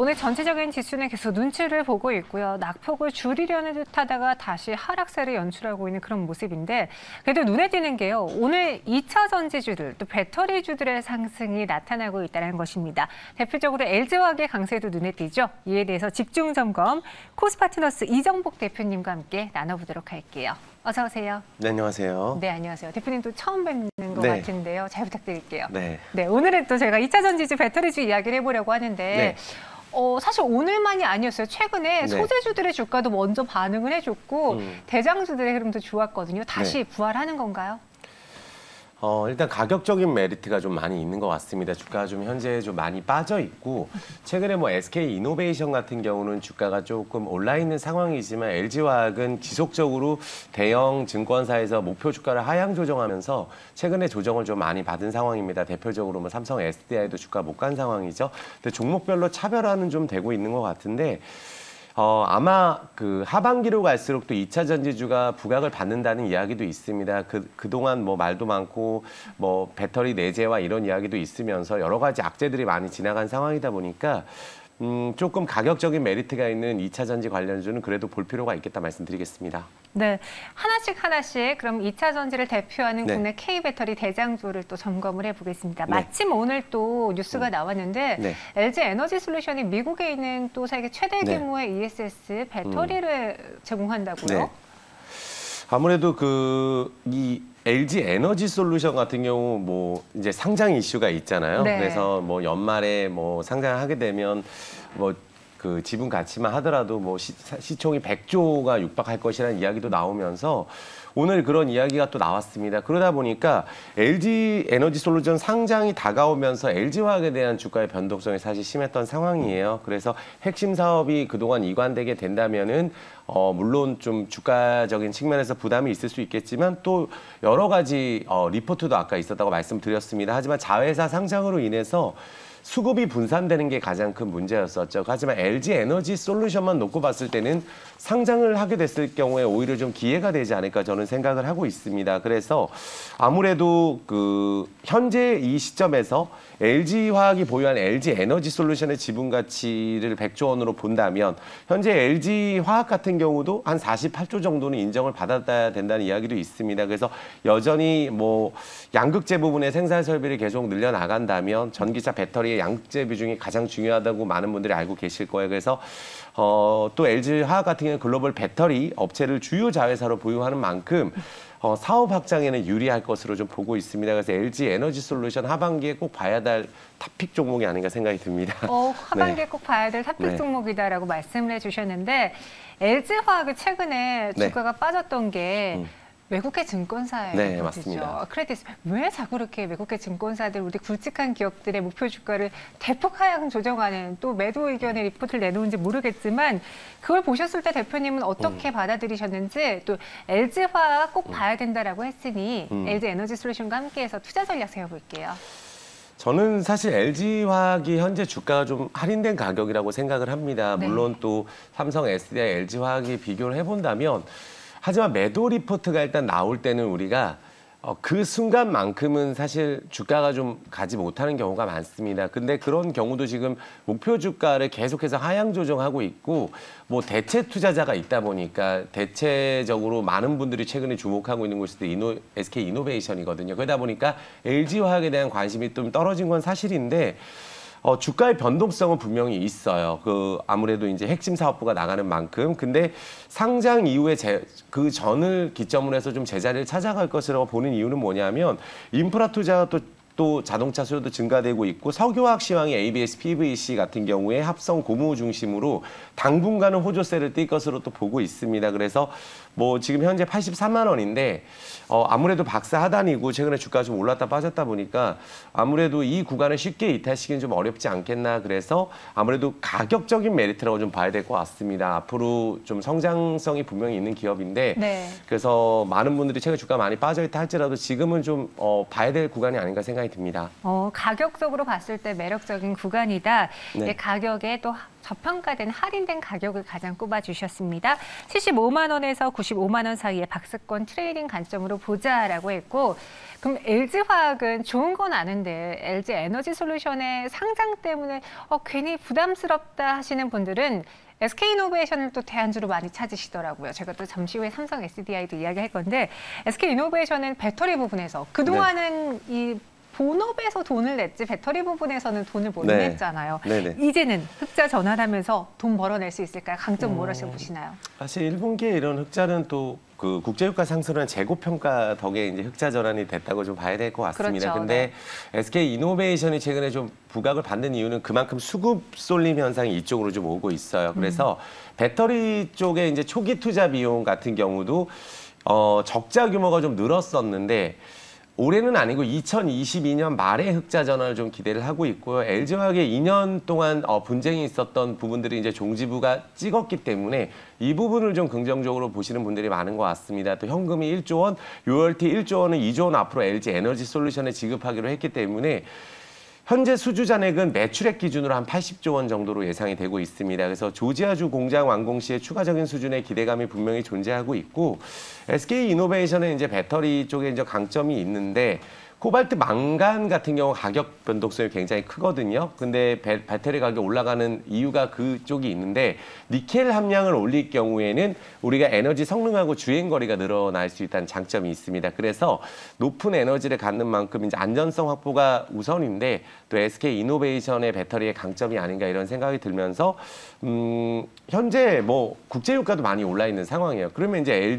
오늘 전체적인 지수는 계속 눈치를 보고 있고요. 낙폭을 줄이려는 듯하다가 다시 하락세를 연출하고 있는 그런 모습인데 그래도 눈에 띄는 게요. 오늘 2차 전지주들, 또 배터리주들의 상승이 나타나고 있다는 것입니다. 대표적으로 LG화학의 강세도 눈에 띄죠. 이에 대해서 집중 점검 코스파트너스 이정복 대표님과 함께 나눠보도록 할게요. 어서 오세요. 네, 안녕하세요. 네, 안녕하세요. 대표님도 처음 뵙는 것 네. 같은데요. 잘 부탁드릴게요. 네. 네, 오늘은 또 제가 2차 전지주, 배터리주 이야기를 해보려고 하는데 네. 사실 오늘만이 아니었어요. 최근에 네. 소재주들의 주가도 먼저 반응을 해줬고 대장주들의 흐름도 좋았거든요. 다시 네. 부활하는 건가요? 일단 가격적인 메리트가 좀 많이 있는 것 같습니다. 주가가 좀 현재 좀 많이 빠져 있고 최근에 뭐 SK 이노베이션 같은 경우는 주가가 조금 올라 있는 상황이지만 LG화학은 지속적으로 대형 증권사에서 목표 주가를 하향 조정하면서 최근에 조정을 좀 많이 받은 상황입니다. 대표적으로 뭐 삼성 SDI도 주가 못 간 상황이죠. 근데 종목별로 차별화는 좀 되고 있는 것 같은데 아마 그 하반기로 갈수록 또 2차 전지주가 부각을 받는다는 이야기도 있습니다. 그동안 뭐 말도 많고 뭐 배터리 내재와 이런 이야기도 있으면서 여러 가지 악재들이 많이 지나간 상황이다 보니까 조금 가격적인 메리트가 있는 2차 전지 관련주는 그래도 볼 필요가 있겠다 말씀드리겠습니다. 네, 하나씩 그럼 2차 전지를 대표하는 네. 국내 K배터리 대장주를 또 점검을 해보겠습니다. 네. 마침 오늘 또 뉴스가 나왔는데 네. LG 에너지 솔루션이 미국에 있는 또 세계 최대 네. 규모의 ESS 배터리를 제공한다고요? 네. 아무래도 이 LG 에너지 솔루션 같은 경우 뭐 이제 상장 이슈가 있잖아요. 네. 그래서 뭐 연말에 뭐 상장을 하게 되면 뭐 그 지분 가치만 하더라도 뭐 시총이 100조가 육박할 것이라는 이야기도 나오면서 오늘 그런 이야기가 또 나왔습니다. 그러다 보니까 LG 에너지 솔루션 상장이 다가오면서 LG화학에 대한 주가의 변동성이 사실 심했던 상황이에요. 그래서 핵심 사업이 그동안 이관되게 된다면은 물론 좀 주가적인 측면에서 부담이 있을 수 있겠지만 또 여러 가지 리포트도 아까 있었다고 말씀드렸습니다. 하지만 자회사 상장으로 인해서 수급이 분산되는 게 가장 큰 문제였었죠. 하지만 LG 에너지 솔루션만 놓고 봤을 때는 상장을 하게 됐을 경우에 오히려 좀 기회가 되지 않을까 저는 생각을 하고 있습니다. 그래서 아무래도 현재 이 시점에서 LG화학이 보유한 LG 에너지 솔루션의 지분 가치를 100조 원으로 본다면 현재 LG화학 같은 경우도 한 48조 정도는 인정을 받아야 된다는 이야기도 있습니다. 그래서 여전히 뭐 양극재 부분의 생산 설비를 계속 늘려나간다면 전기차 배터리의 양극재 비중이 가장 중요하다고 많은 분들이 알고 계실 거예요. 그래서 또 LG화학 같은 경우는 글로벌 배터리 업체를 주요 자회사로 보유하는 만큼 사업 확장에는 유리할 것으로 좀 보고 있습니다. 그래서 LG 에너지 솔루션 하반기에 꼭 봐야 될 탑픽 종목이 아닌가 생각이 듭니다. 하반기에 네. 꼭 봐야 될 탑픽 네. 종목이다라고 말씀을 해주셨는데 LG화학이 최근에 네. 주가가 빠졌던 게 외국계 증권사예요. 네, 맞습니다. 크레디스. 왜 자꾸 이렇게 외국계 증권사들 우리 굵직한 기업들의 목표 주가를 대폭 하향 조정하는 또 매도 의견의 리포트를 내놓은지 모르겠지만 그걸 보셨을 때 대표님은 어떻게 받아들이셨는지 또 LG화학 꼭 봐야 된다라고 했으니 LG 에너지 솔루션과 함께해서 투자 전략 세워볼게요. 저는 사실 LG화학이 현재 주가가 좀 할인된 가격이라고 생각을 합니다. 네. 물론 또 삼성 SDI, LG화학이 비교를 해본다면 하지만 매도 리포트가 일단 나올 때는 우리가 그 순간만큼은 사실 주가가 좀 가지 못하는 경우가 많습니다. 근데 그런 경우도 지금 목표 주가를 계속해서 하향 조정하고 있고 뭐 대체 투자자가 있다 보니까 대체적으로 많은 분들이 최근에 주목하고 있는 곳이 SK 이노베이션이거든요. 그러다 보니까 LG화학에 대한 관심이 좀 떨어진 건 사실인데 주가의 변동성은 분명히 있어요. 아무래도 이제 핵심 사업부가 나가는 만큼. 근데 상장 이후에 그 전을 기점으로 해서 좀 제자리를 찾아갈 것이라고 보는 이유는 뭐냐면 인프라 투자가 또 자동차 수요도 증가되고 있고 석유화학 시황이 ABS, PVC 같은 경우에 합성 고무 중심으로 당분간은 호조세를 띨 것으로 또 보고 있습니다. 그래서 뭐 지금 현재 83만 원인데 아무래도 박스 하단이고 최근에 주가가 좀 올랐다 빠졌다 보니까 아무래도 이 구간을 쉽게 이탈시키는 좀 어렵지 않겠나. 그래서 아무래도 가격적인 메리트라고 좀 봐야 될 것 같습니다. 앞으로 좀 성장성이 분명히 있는 기업인데 네. 그래서 많은 분들이 최근 주가 많이 빠져있다 할지라도 지금은 좀 봐야 될 구간이 아닌가 생각이 듭니다. 가격적으로 봤을 때 매력적인 구간이다. 네. 가격에 또 저평가된 할인된 가격을 가장 꼽아주셨습니다. 75만 원에서 95만 원 사이의 박스권 트레이딩 관점으로 보자라고 했고, 그럼 LG화학은 좋은 건 아는데 LG 에너지솔루션의 상장 때문에 괜히 부담스럽다 하시는 분들은 SK이노베이션을 또 대안주로 많이 찾으시더라고요. 제가 또 잠시 후에 삼성 SDI도 이야기할 건데, SK이노베이션은 배터리 부분에서 그동안은 이 본업에서 돈을 냈지 배터리 부분에서는 돈을 못 냈잖아요. 이제는 흑자 전환하면서 돈 벌어낼 수 있을까요? 강점 뭐라고 보시나요? 사실 1분기에 이런 흑자는 또 그 국제유가 상승은 재고평가 덕에 이제 흑자 전환이 됐다고 좀 봐야 될 것 같습니다. 그렇죠. 근데 SK이노베이션이 최근에 좀 부각을 받는 이유는 그만큼 수급 쏠림 현상이 이쪽으로 좀 오고 있어요. 그래서 배터리 쪽에 이제 초기 투자 비용 같은 경우도 적자 규모가 좀 늘었었는데, 올해는 아니고 2022년 말에 흑자 전환을 좀 기대를 하고 있고요. LG화학의 2년 동안 분쟁이 있었던 부분들이 이제 종지부가 찍었기 때문에 이 부분을 좀 긍정적으로 보시는 분들이 많은 것 같습니다. 또 현금이 1조 원, 로열티 1조 원은 2조 원 앞으로 LG 에너지 솔루션에 지급하기로 했기 때문에 현재 수주 잔액은 매출액 기준으로 한 80조 원 정도로 예상이 되고 있습니다. 그래서 조지아주 공장 완공 시에 추가적인 수준의 기대감이 분명히 존재하고 있고, SK이노베이션은 이제 배터리 쪽에 이제 강점이 있는데, 코발트 망간 같은 경우 가격 변동성이 굉장히 크거든요. 근데 배터리 가격 올라가는 이유가 그쪽이 있는데, 니켈 함량을 올릴 경우에는 우리가 에너지 성능하고 주행 거리가 늘어날 수 있다는 장점이 있습니다. 그래서 높은 에너지를 갖는 만큼 이제 안전성 확보가 우선인데, 또 SK이노베이션의 배터리의 강점이 아닌가 이런 생각이 들면서 현재 뭐 국제유가도 많이 올라 있는 상황이에요. 그러면 이제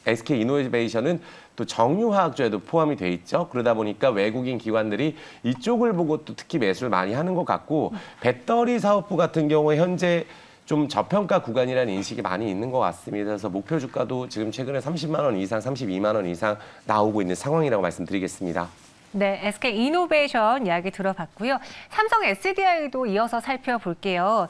SK이노베이션은 또 정유화학주에도 포함이 돼 있죠. 그러다 보니까 외국인 기관들이 이쪽을 보고 또 특히 매수를 많이 하는 것 같고, 배터리 사업부 같은 경우에 현재 좀 저평가 구간이라는 인식이 많이 있는 것 같습니다. 그래서 목표 주가도 지금 최근에 30만 원 이상, 32만 원 이상 나오고 있는 상황이라고 말씀드리겠습니다. 네, SK이노베이션 이야기 들어봤고요. 삼성 SDI도 이어서 살펴볼게요.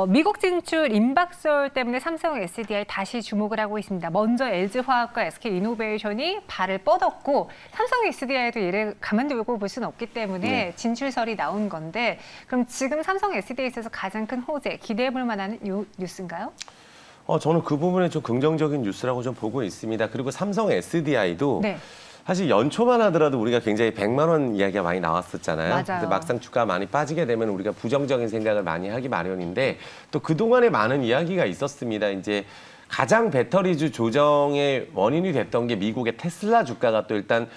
미국 진출 임박설 때문에 삼성 SDI 다시 주목을 하고 있습니다. 먼저 LG화학과 SK이노베이션이 발을 뻗었고, 삼성 SDI도 얘를 가만두고 볼 수는 없기 때문에 진출설이 나온 건데, 그럼 지금 삼성 SDI에 있어서 가장 큰 호재, 기대해볼 만한 뉴스인가요? 저는 그 부분에 좀 긍정적인 뉴스라고 좀 보고 있습니다. 그리고 삼성 SDI도 사실 연초만 하더라도 우리가 굉장히 100만 원 이야기가 많이 나왔었잖아요. 맞아요. 근데 막상 주가가 많이 빠지게 되면 우리가 부정적인 생각을 많이 하기 마련인데, 또 그동안에 많은 이야기가 있었습니다. 이제 가장 배터리주 조정의 원인이 됐던 게 미국의 테슬라 주가가 또 일단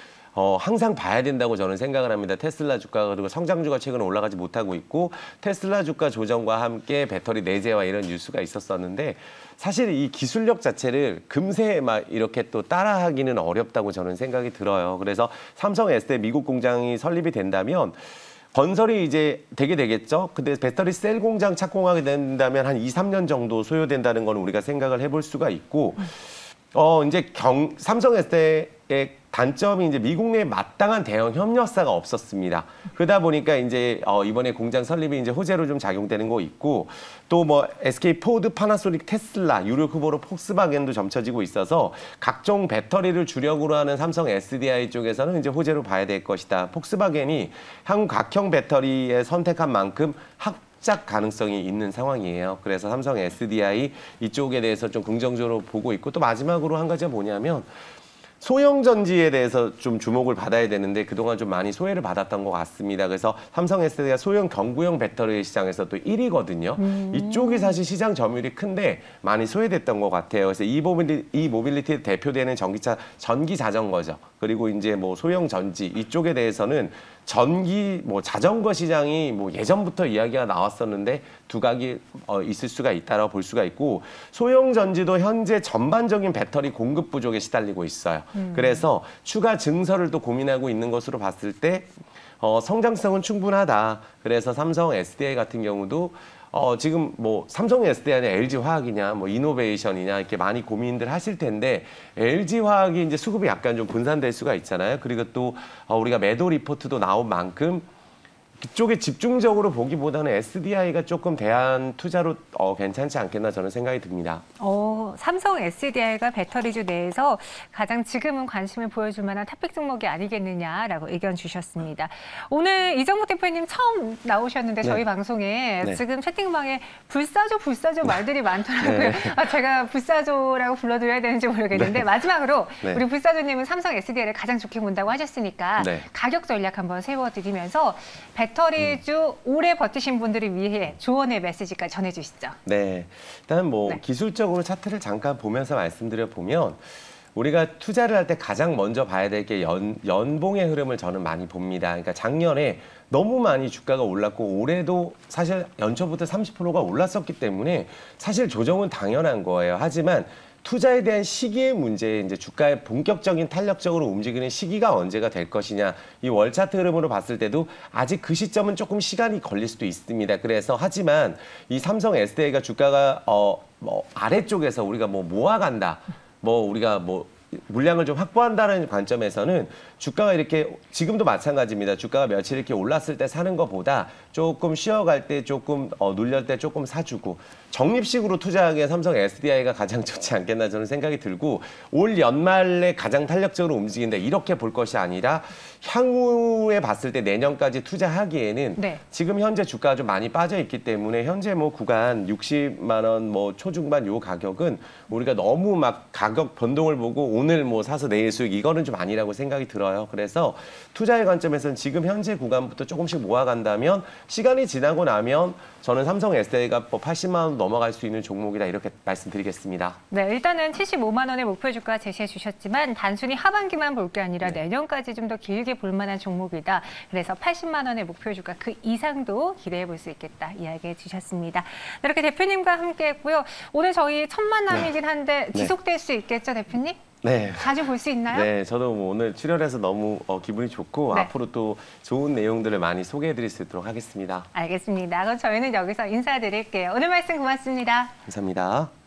항상 봐야 된다고 저는 생각을 합니다. 테슬라 주가가, 그리고 성장주가 최근에 올라가지 못하고 있고, 테슬라 주가 조정과 함께 배터리 내재화 이런 뉴스가 있었었는데, 사실 이 기술력 자체를 금세 막 이렇게 또 따라하기는 어렵다고 저는 생각이 들어요. 그래서 삼성 SDI 미국 공장이 설립이 된다면 건설이 이제 되게 되겠죠. 근데 배터리 셀 공장 착공하게 된다면 한 2, 3년 정도 소요된다는 건 우리가 생각을 해볼 수가 있고, 이제 삼성 SDI의 단점이 이제 미국 내 마땅한 대형 협력사가 없었습니다. 그러다 보니까 이제 이번에 공장 설립이 이제 호재로 좀 작용되는 거 있고, 또 뭐 SK 포드, 파나소닉, 테슬라, 유력 후보로 폭스바겐도 점쳐지고 있어서 각종 배터리를 주력으로 하는 삼성 SDI 쪽에서는 이제 호재로 봐야 될 것이다. 폭스바겐이 한국 각형 배터리에 선택한 만큼 합작 가능성이 있는 상황이에요. 그래서 삼성 SDI 이쪽에 대해서 좀 긍정적으로 보고 있고, 또 마지막으로 한 가지가 뭐냐면, 소형 전지에 대해서 좀 주목을 받아야 되는데 그동안 좀 많이 소외를 받았던 것 같습니다. 그래서 삼성 SDI가 소형 경구용 배터리 시장에서 또 1위거든요. 이쪽이 사실 시장 점유율이 큰데 많이 소외됐던 것 같아요. 그래서 이 모빌리티에 대표되는 전기차, 전기 자전거죠. 그리고 이제 뭐 소형 전지 이쪽에 대해서는 전기 뭐 자전거 시장이 뭐 예전부터 이야기가 나왔었는데 두각이 있을 수가 있다라고 볼 수가 있고, 소형 전지도 현재 전반적인 배터리 공급 부족에 시달리고 있어요. 그래서 추가 증설을 또 고민하고 있는 것으로 봤을 때 성장성은 충분하다. 그래서 삼성 SDI 같은 경우도 지금 뭐 삼성 SDI냐 LG화학이냐 뭐 이노베이션이냐 이렇게 많이 고민들 하실 텐데, LG화학이 이제 수급이 약간 좀 분산될 수가 있잖아요. 그리고 또 우리가 매도 리포트도 나온 만큼 그쪽에 집중적으로 보기보다는 SDI가 조금 대안 투자로 괜찮지 않겠나 저는 생각이 듭니다. 삼성 SDI가 배터리주 내에서 가장 지금은 관심을 보여줄 만한 탑픽 종목이 아니겠느냐라고 의견 주셨습니다. 오늘 이정복 대표님 처음 나오셨는데 저희 방송에 지금 채팅방에 불사조 말들이 많더라고요. 제가 불사조라고 불러드려야 되는지 모르겠는데 마지막으로 우리 불사조님은 삼성 SDI를 가장 좋게 본다고 하셨으니까 가격 전략 한번 세워드리면서 배터리주 오래 버티신 분들을 위해 조언의 메시지까지 전해주시죠. 네, 일단 뭐 기술적으로 차트를 잠깐 보면서 말씀드려 보면 우리가 투자를 할 때 가장 먼저 봐야 될 게 연봉의 흐름을 저는 많이 봅니다. 그러니까 작년에 너무 많이 주가가 올랐고 올해도 사실 연초부터 30%가 올랐었기 때문에 사실 조정은 당연한 거예요. 하지만 투자에 대한 시기의 문제, 이제 주가의 본격적인 탄력적으로 움직이는 시기가 언제가 될 것이냐. 이 월 차트 흐름으로 봤을 때도 아직 그 시점은 조금 시간이 걸릴 수도 있습니다. 그래서 하지만 이 삼성 SDI가 주가가 뭐 아래쪽에서 우리가 뭐 모아간다. 우리가 물량을 좀 확보한다는 관점에서는 주가가 이렇게 지금도 마찬가지입니다. 주가가 며칠 이렇게 올랐을 때 사는 것보다 조금 쉬어갈 때 조금 눌릴 때 조금 사주고 적립식으로 투자하기에 삼성 SDI가 가장 좋지 않겠나 저는 생각이 들고 올 연말에 가장 탄력적으로 움직인다 이렇게 볼 것이 아니라 향후에 봤을 때 내년까지 투자하기에는 지금 현재 주가가 좀 많이 빠져 있기 때문에 현재 뭐 구간 60만 원 초중반 요 가격은 우리가 너무 막 가격 변동을 보고 오늘 뭐 사서 내일 수익 이거는 좀 아니라고 생각이 들어요. 그래서 투자의 관점에서는 지금 현재 구간부터 조금씩 모아간다면 시간이 지나고 나면 저는 삼성 SDI가 80만 원 넘어갈 수 있는 종목이다 이렇게 말씀드리겠습니다. 네, 일단은 75만 원의 목표 주가 제시해 주셨지만 단순히 하반기만 볼 게 아니라 내년까지 좀 더 길게 볼 만한 종목이다. 그래서 80만 원의 목표 주가 그 이상도 기대해 볼 수 있겠다 이야기해 주셨습니다. 이렇게 대표님과 함께했고요. 오늘 저희 첫 만남이긴 한데 지속될 수 있겠죠, 대표님? 네. 자주 볼 수 있나요? 네, 저도 오늘 출연해서 너무 기분이 좋고 앞으로 또 좋은 내용들을 많이 소개해드릴 수 있도록 하겠습니다. 알겠습니다. 그럼 저희는 여기서 인사드릴게요. 오늘 말씀 고맙습니다. 감사합니다.